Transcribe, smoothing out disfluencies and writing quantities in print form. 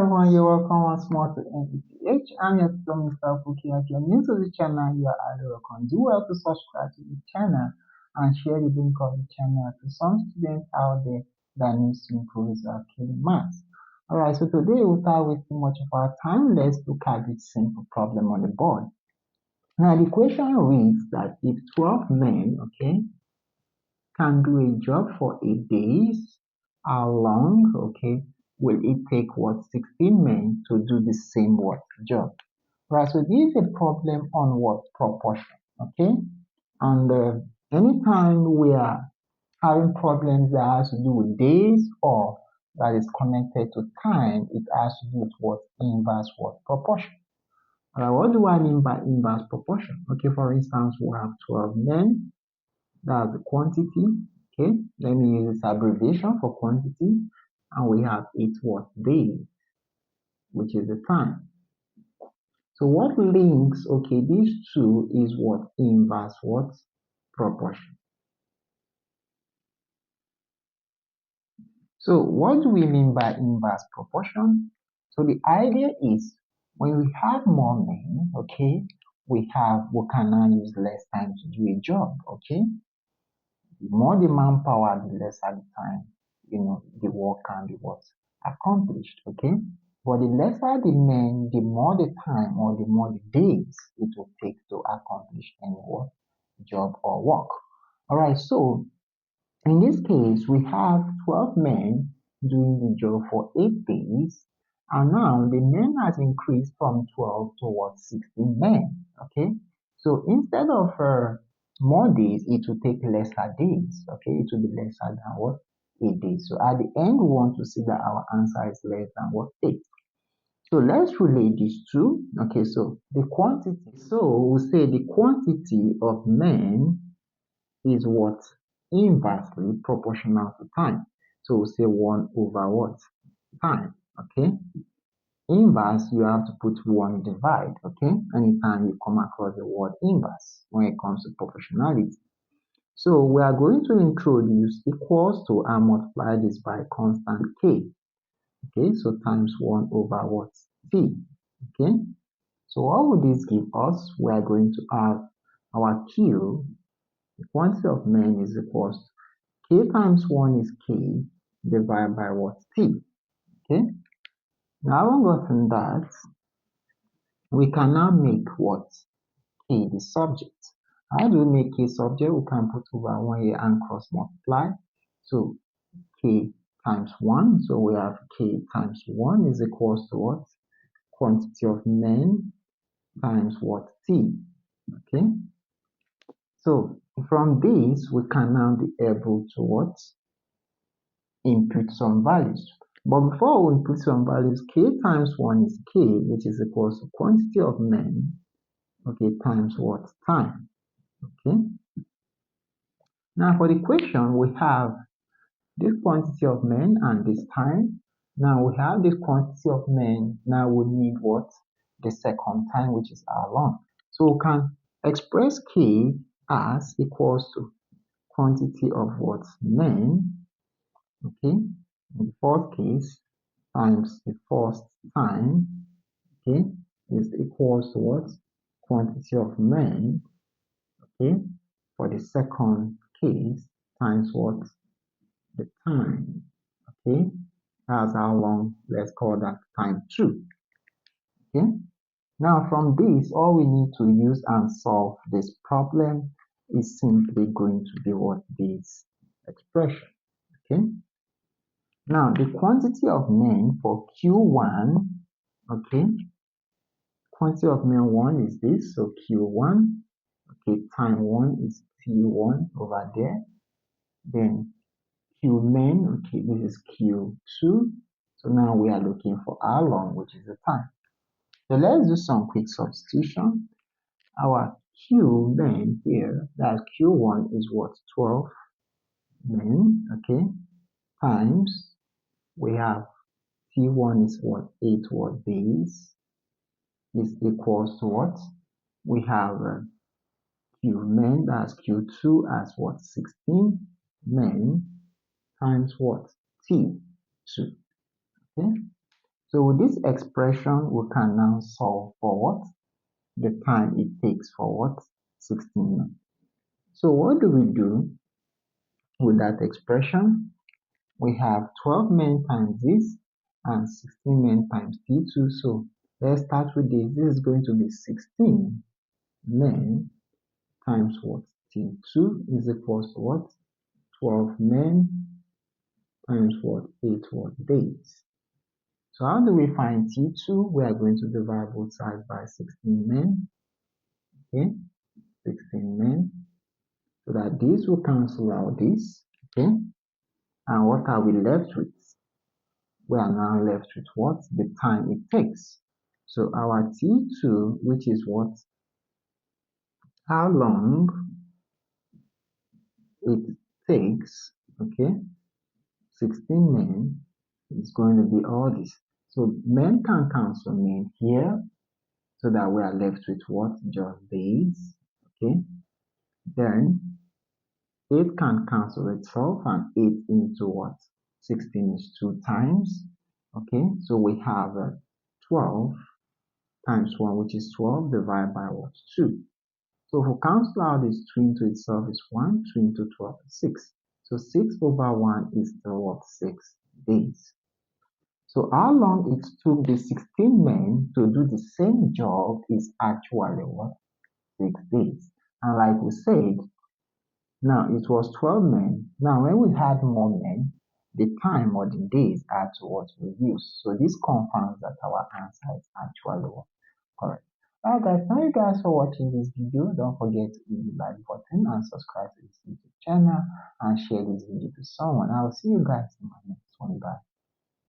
everyone, you're welcome once more to NPTH. I'm your tutor, Mr. Fuki. If you're new to the channel, you are highly welcome. Do well to subscribe to the channel and share the link of the channel to some students out there that needs to improve their killing maths. Alright, so today without wasting much of our time, let's look at this simple problem on the board. Now the question reads that if 12 men, can do a job for 8 days, how long, will it take 16 men to do the same job? Right, so this is a problem on proportion, and anytime we are having problems that has to do with days or that is connected to time, it has to do with inverse proportion. What do I mean by inverse proportion? For instance, we have 12 men, that's the quantity. Let me use this abbreviation for quantity, and we have 8 days, which is the time. So what links these two is inverse proportion. So what do we mean by inverse proportion? So the idea is when we have more men, we can now use less time to do a job. The more the manpower, the lesser the time, the work can be accomplished, But the lesser the men, the more the time or the more the days it will take to accomplish any job or work. Alright, so in this case, we have 12 men doing the job for 8 days, and now the men has increased from 12 to 16 men, So instead of more days, it will take lesser days, It will be lesser than 8 days. So at the end, we want to see that our answer is less than 8. So let's relate these two. So the quantity, so we'll say the quantity of men is inversely proportional to time. So we'll say 1 over time, Inverse, you have to put 1 divide, Anytime you come across the word inverse when it comes to proportionality. So we are going to introduce equals to and multiply this by constant k. So times 1 over t. So what would this give us? We are going to have our Q, the quantity of men is equals to k times 1 is k divided by t. Now having gotten that, we can now make k the subject. How do we make k subject? We can put over 1 here and cross multiply. So k times 1. So we have k times 1 is equals to quantity of men times t. So from this, we can now be able to input some values. But before we input some values, k times 1 is k, which is equals to quantity of men, times time. Now for the question, we have this quantity of men and this time. Now we have this quantity of men. Now we need the second time, which is how long. So we can express k as equals to quantity of men, in the first case, times the first time, is equals to quantity of men, for the second case, times the time, That's how long, let's call that time 2, Now from this, all we need to use and solve this problem is simply going to be this expression, Now the quantity of men for Q1, quantity of men 1 is this, so Q1, time 1 is T1 over there, then Q men, this is Q2, so now we are looking for how long, which is the time. So let's do some quick substitution. Our Q men here, that Q1 is 12 men, times, we have T1 is 8 days, is equals to we have Q men, that's Q2 as 16 men, times T2, So with this expression, we can now solve for what? The time it takes for what? 16 men. So what do we do with that expression? We have 12 men times this and 16 men times T2. So let's start with this. This is going to be 16 men times what? T2 is equals to what? 12 men times what? 8 what? Days. So how do we find T2? We are going to divide both sides by 16 men. Okay, 16 men. So that this will cancel out this. Okay. And what are we left with? We are now left with what? The time it takes. So our T2, which is what? How long it takes, okay? 16 men is going to be all this. So men can cancel men here so that we are left with what? Just days, okay? Then 8 can cancel itself and 8 into what? 16 is 2 times, okay? So we have 12 times 1, which is 12, divided by what? 2. So if we cancel out this 2 into itself is 1, 2 into 12 is 6. So 6 over 1 is still what? 6 days. So how long it took the 16 men to do the same job is actually what? 6 days. And like we said, now it was 12 men. Now when we had more men, the time or the days had to what? Reduce. So this confirms that our answer is actually what? Correct. Alright guys, thank you guys for watching this video. Don't forget to hit the like button and subscribe to this YouTube channel and share this video to someone. I'll see you guys in my next one. Bye.